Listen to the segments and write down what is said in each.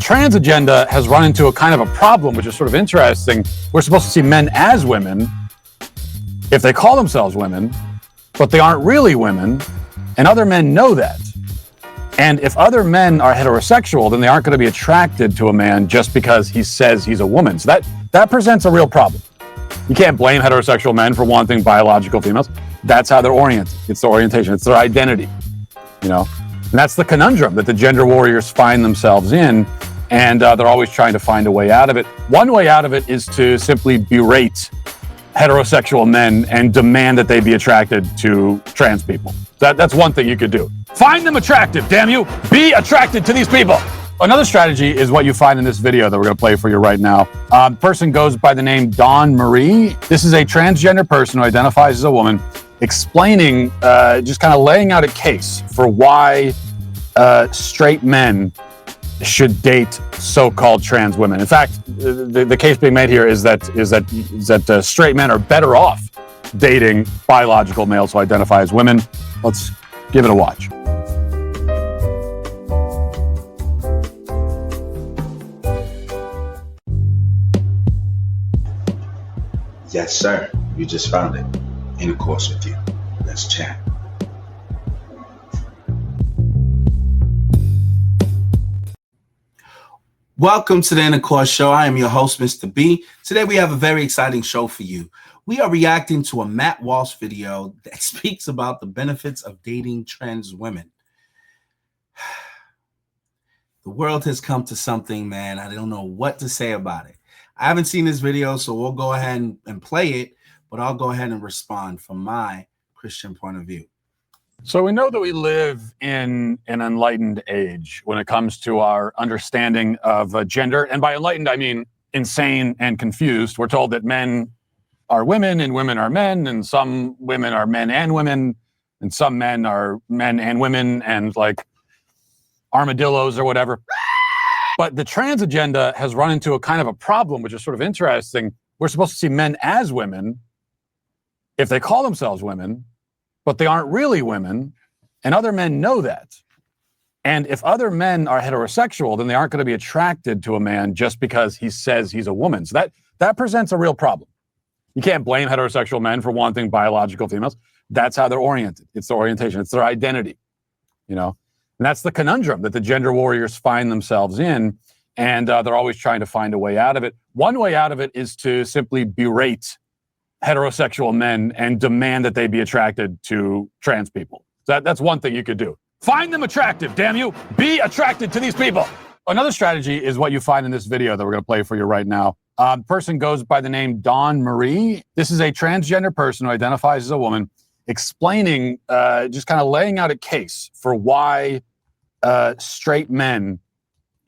trans agenda has run into a kind of a problem, which is sort of interesting. We're supposed to see men as women if they call themselves women, but they aren't really women, and other men know that. And if other men are heterosexual, then they aren't going to be attracted to a man just because he says he's a woman. So that presents a real problem. You can't blame heterosexual men for wanting biological females. That's how they're oriented. It's their orientation. It's their identity, you know? And that's the conundrum that the gender warriors find themselves in, and they're always trying to find a way out of it. One way out of it is to simply berate heterosexual men and demand that they be attracted to trans people. That's one thing you could do. Find them attractive, damn you! Be attracted to these people! Another strategy is what you find in this video that we're going to play for you right now. The person goes by the name Dawn Marie. This is a transgender person who identifies as a woman, explaining, just kind of laying out a case for why straight men should date so-called trans women. In fact, the case being made here is that straight men are better off dating biological males who identify as women. Let's give it a watch. Yes, sir. You just found it. Intercourse with you. Let's chat. Welcome to the Intercourse Show. I am your host, Mr. B. Today we have a very exciting show for you. We are reacting to a Matt Walsh video that speaks about the benefits of dating trans women. The world has come to something, man. I don't know what to say about it. I haven't seen this video, so we'll go ahead and play it, but I'll go ahead and respond from my Christian point of view. So we know that we live in an enlightened age when it comes to our understanding of gender. And by enlightened, I mean insane and confused. We're told that men are women and women are men, and some women are men and women, and some men are men and women, and like armadillos or whatever. But the trans agenda has run into a kind of a problem, which is sort of interesting. We're supposed to see men as women if they call themselves women, but they aren't really women, and other men know that. And if other men are heterosexual, then they aren't going to be attracted to a man just because he says he's a woman. So that presents a real problem. You can't blame heterosexual men for wanting biological females. That's how they're oriented. It's their orientation. It's their identity, you know? And that's the conundrum that the gender warriors find themselves in, and they're always trying to find a way out of it. One way out of it is to simply berate heterosexual men and demand that they be attracted to trans people. That's one thing you could do. Find them attractive, damn you! Be attracted to these people! Another strategy is what you find in this video that we're going to play for you right now. The person goes by the name Dawn Marie. This is a transgender person who identifies as a woman, explaining, just kind of laying out a case for why straight men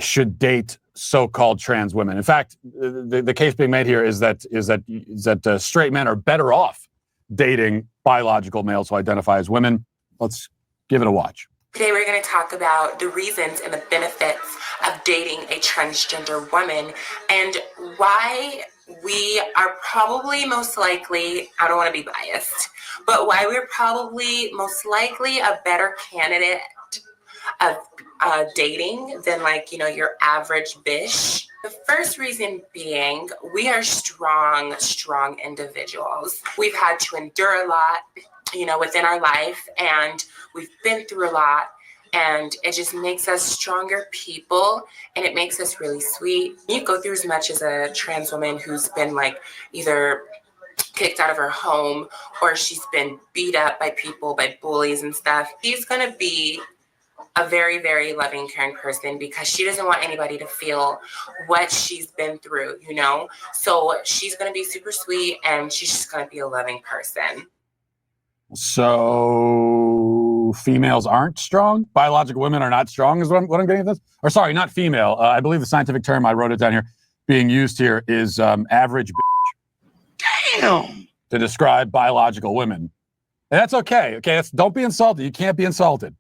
should date so-called trans women. In fact, the case being made here is that straight men are better off dating biological males who identify as women. Let's give it a watch. Today we're going to talk about the reasons and the benefits of dating a transgender woman and why we are probably most likely, I don't want to be biased, but why we're probably most likely a better candidate of dating than your average bish. The first reason being we are strong individuals. We've had to endure a lot, within our life, and we've been through a lot, and it just makes us stronger people, and it makes us really sweet. You go through as much as a trans woman who's been either kicked out of her home or she's been beat up by people, by bullies and stuff. She's gonna be a very, very loving, caring person because she doesn't want anybody to feel what she's been through, So she's going to be super sweet, and she's just going to be a loving person. So females aren't strong? Biological women are not strong is what I'm getting at this? Or sorry, not female. I believe the scientific term, I wrote it down here, being used here is average bitch. Damn! To describe biological women. And that's okay. Okay, don't be insulted. You can't be insulted.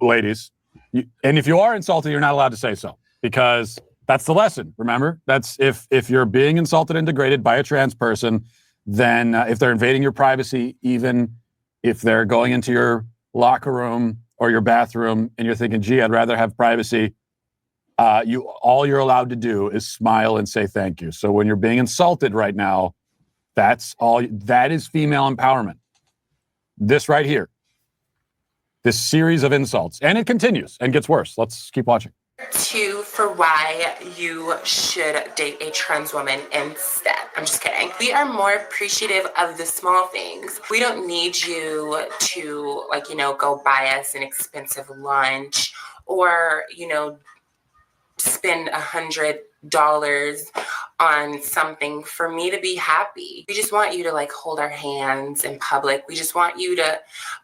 Ladies, and if you are insulted, you're not allowed to say so, because that's the lesson. Remember, that's if you're being insulted and degraded by a trans person, then if they're invading your privacy, even if they're going into your locker room or your bathroom and you're thinking, gee, I'd rather have privacy, all you're allowed to do is smile and say thank you. So when you're being insulted right now, that is female empowerment. This right here, this series of insults, and it continues and gets worse. Let's keep watching. 2 for why you should date a trans woman instead. I'm just kidding. We are more appreciative of the small things. We don't need you to, like, go buy us an expensive lunch or, spend $100 on something for me to be happy. We just want you to, like, hold our hands in public. We just want you to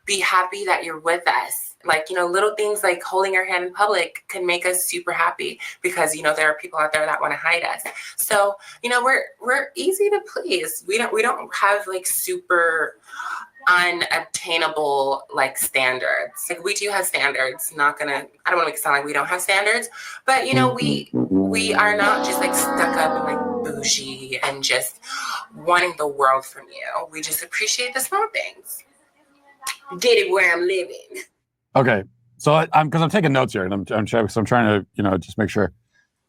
be happy that you're with us. Like, little things like holding our hand in public can make us super happy because, there are people out there that want to hide us. So, we're easy to please. We don't have like super unobtainable like standards. Like, we do have standards. I don't want to make it sound like we don't have standards, but we are not just like stuck up and like bougie and just wanting the world from you. We just appreciate the small things. Get it where I'm living. Okay, so I'm taking notes here, and I'm trying to just make sure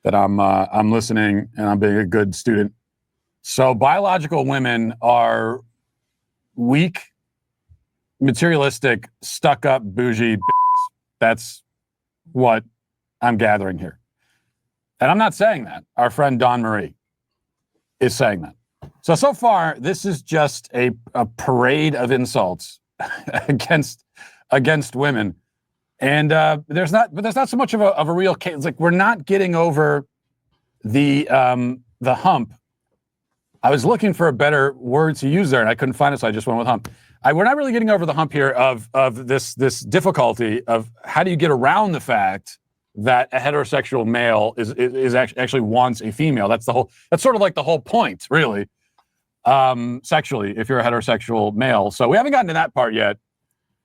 that I'm listening and I'm being a good student. So biological women are weak, materialistic, stuck-up, bougie. That's what I'm gathering here, and I'm not saying that. Our friend Dawn Marie is saying that. So far, this is just a parade of insults against women, and there's not so much of a real case. It's like we're not getting over the hump. I was looking for a better word to use there, and I couldn't find it, so I just went with hump. We're not really getting over the hump here of this difficulty of how do you get around the fact that a heterosexual male is actually wants a female. That's sort of like the whole point, really. Sexually, if you're a heterosexual male. So we haven't gotten to that part yet.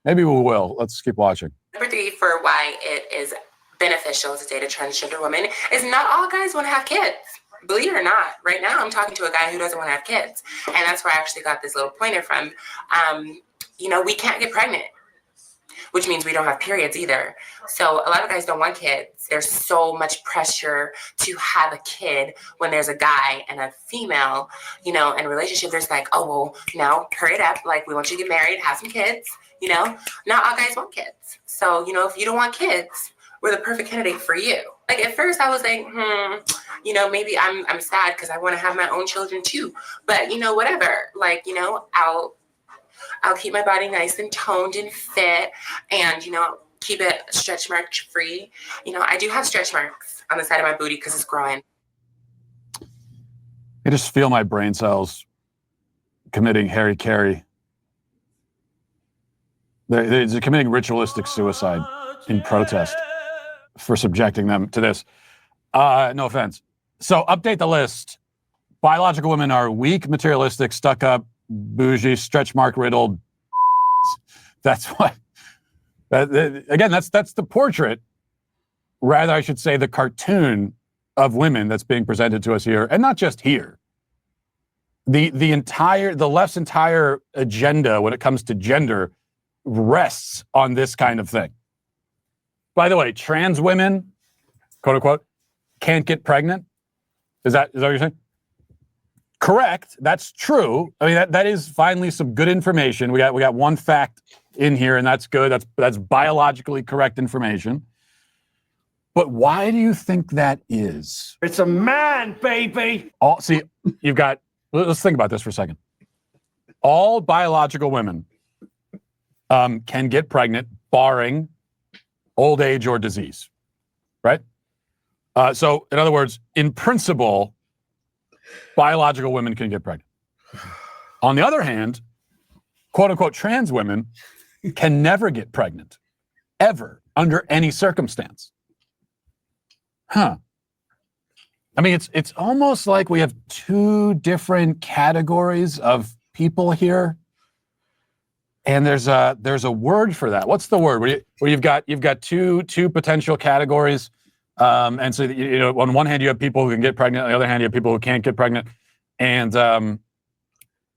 Maybe we will. Let's keep watching. Number 3 for why it is beneficial to date a transgender woman is not all guys want to have kids. Believe it or not, right now I'm talking to a guy who doesn't want to have kids. And that's where I actually got this little pointer from. We can't get pregnant, which means we don't have periods either. So a lot of guys don't want kids. There's so much pressure to have a kid when there's a guy and a female, in a relationship. There's like, oh, well, no, hurry it up. Like, we want you to get married, have some kids, Not all guys want kids. So, if you don't want kids, we're the perfect candidate for you. Like, at first I was like, maybe I'm sad because I want to have my own children too. But, whatever. Like, I'll keep my body nice and toned and fit and, keep it stretch mark free. I do have stretch marks on the side of my booty because it's growing. I just feel my brain cells committing Harry Carey. They're committing ritualistic suicide in protest for subjecting them to this. No offense. So update the list. Biological women are weak, materialistic, stuck up, bougie, stretch mark riddled. That's what. Again, that's the portrait. Rather, I should say the cartoon of women that's being presented to us here, and not just here. The left's entire agenda when it comes to gender rests on this kind of thing. By the way, trans women, quote unquote, can't get pregnant. Is that what you're saying? Correct. That's true. I mean, that is finally some good information. We got one fact in here, and that's good. That's biologically correct information. But why do you think that is? It's a man, baby. Let's think about this for a second. All biological women can get pregnant, barring old age or disease, right? So, in other words, in principle, biological women can get pregnant. On the other hand, quote unquote, trans women can never get pregnant, ever, under any circumstance. Huh. I mean, it's almost like we have two different categories of people here. And there's a word for that. What's the word? Where you've got two potential categories. And so, on one hand, you have people who can get pregnant. On the other hand, you have people who can't get pregnant. And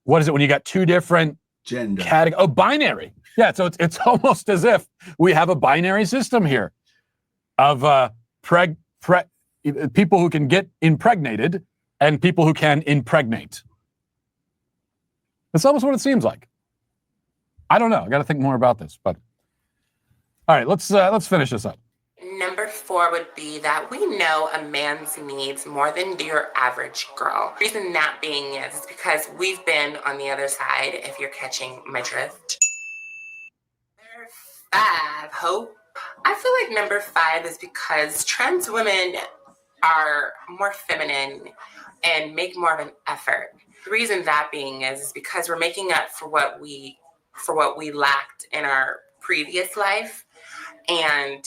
what is it when you got two different gender categories? Oh, binary. Yeah. So it's almost as if we have a binary system here of people who can get impregnated and people who can impregnate. That's almost what it seems like. I don't know. I got to think more about this. But all right, let's finish this up. Number 4 would be that we know a man's needs more than your average girl. The reason that being is because we've been on the other side, if you're catching my drift. Number 5, hope. I feel like number 5 is because trans women are more feminine and make more of an effort. The reason that being is because we're making up for what we lacked in our previous life. And,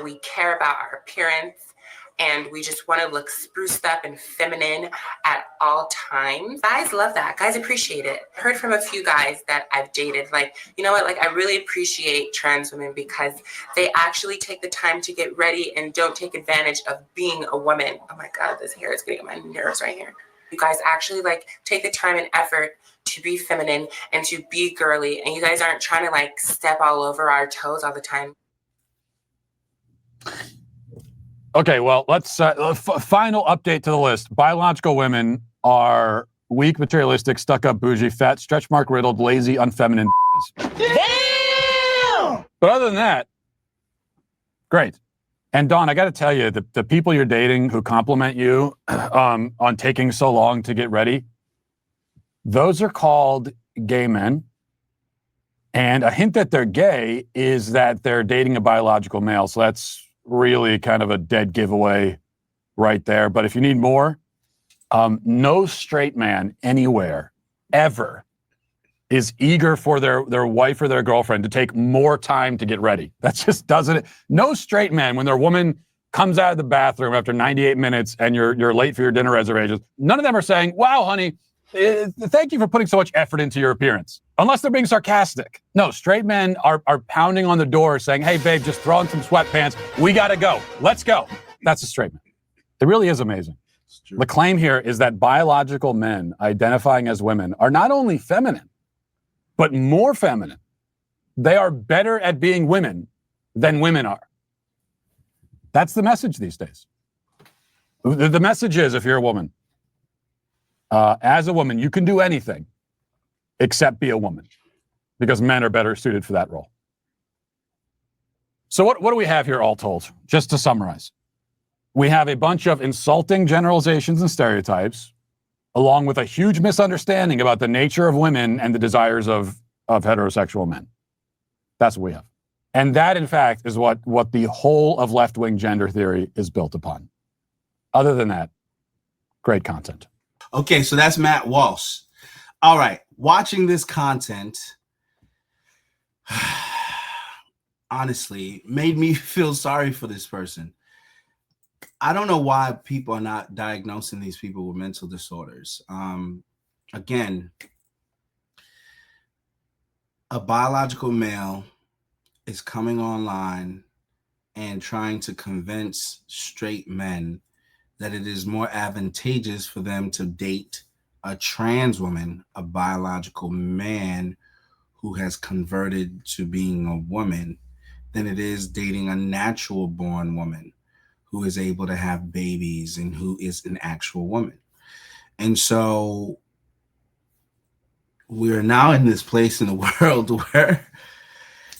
we care about our appearance and we just want to look spruced up and feminine at all times. Guys love that. Guys appreciate it. I heard from a few guys that I've dated, like, you know what, like, I really appreciate trans women because they actually take the time to get ready and don't take advantage of being a woman. Oh my God, this hair is getting on my nerves right here. You guys actually take the time and effort to be feminine and to be girly. And you guys aren't trying to step all over our toes all the time. Okay, well, let's final update to the list. Biological women are weak, materialistic, stuck-up, bougie, fat, stretch mark riddled, lazy, unfeminine. Damn! But other than that, great. And Dawn, I got to tell you, the people you're dating who compliment you on taking so long to get ready, those are called gay men. And a hint that they're gay is that they're dating a biological male. So that's really kind of a dead giveaway right there. But if you need more, no straight man anywhere ever is eager for their wife or their girlfriend to take more time to get ready. That just doesn't. No straight man, when their woman comes out of the bathroom after 98 minutes and you're late for your dinner reservations, none of them are saying, "Wow, honey, thank you for putting so much effort into your appearance." Unless they're being sarcastic. No, straight men are pounding on the door saying, "Hey, babe, just throw on some sweatpants. We got to go. Let's go." That's a straight man. It really is amazing. The claim here is that biological men identifying as women are not only feminine, but more feminine. They are better at being women than women are. That's the message these days. The message is, if you're a woman, as a woman, you can do anything except be a woman, because men are better suited for that role. So what do we have here all told? Just to summarize, we have a bunch of insulting generalizations and stereotypes, along with a huge misunderstanding about the nature of women and the desires of heterosexual men. That's what we have. And that, in fact, is what the whole of left-wing gender theory is built upon. Other than that, great content. Okay, so that's Matt Walsh. All right, watching this content, honestly, made me feel sorry for this person. I don't know why people are not diagnosing these people with mental disorders. Again, a biological male is coming online and trying to convince straight men that it is more advantageous for them to date a trans woman, a biological man who has converted to being a woman, than it is dating a natural born woman who is able to have babies and who is an actual woman. And so we're now in this place in the world where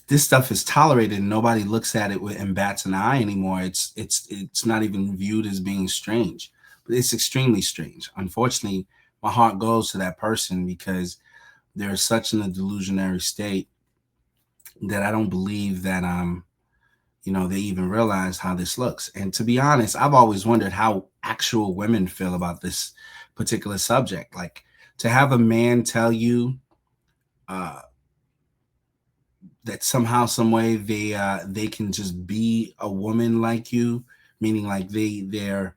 this stuff is tolerated and nobody looks at it and bats an eye anymore. It's not even viewed as being strange, but it's extremely strange. Unfortunately, my heart goes to that person because they're such in a delusionary state that I don't believe that they even realize how this looks. And to be honest, I've always wondered how actual women feel about this particular subject. Like, to have a man tell you that somehow, some way they can just be a woman like you, meaning like they're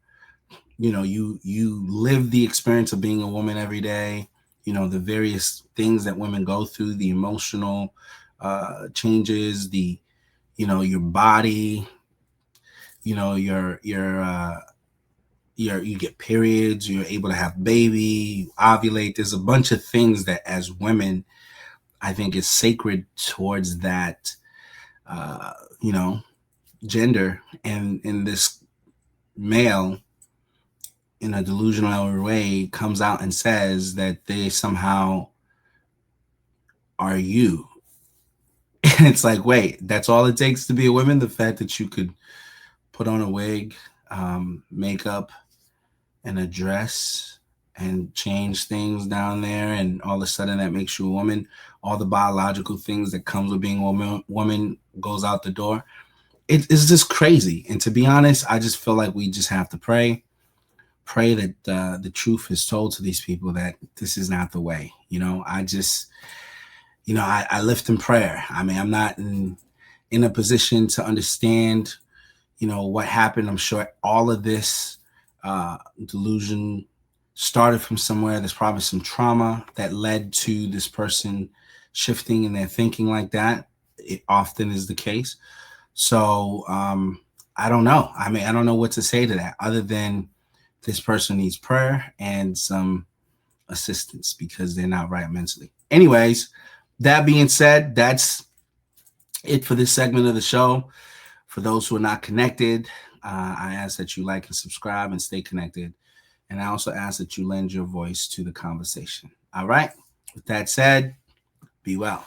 you live the experience of being a woman every day, the various things that women go through, the emotional changes, your body, you get periods, you're able to have baby, you ovulate. There's a bunch of things that as women, I think is sacred towards that, gender. And in this male in a delusional way comes out and says that they somehow are you. And it's like, wait, that's all it takes to be a woman? The fact that you could put on a wig, makeup, and a dress and change things down there, and all of a sudden that makes you a woman. All the biological things that comes with being a woman goes out the door. It's just crazy. And to be honest, I just feel like we just have to pray that the truth is told to these people, that this is not the way. I lift in prayer. I mean, I'm not in a position to understand, what happened. I'm sure all of this delusion started from somewhere. There's probably some trauma that led to this person shifting in their thinking like that. It often is the case. So I don't know. I mean, I don't know what to say to that other than this person needs prayer and some assistance because they're not right mentally. Anyways, that being said, that's it for this segment of the show. For those who are not connected, I ask that you like and subscribe and stay connected. And I also ask that you lend your voice to the conversation. All right. With that said, be well.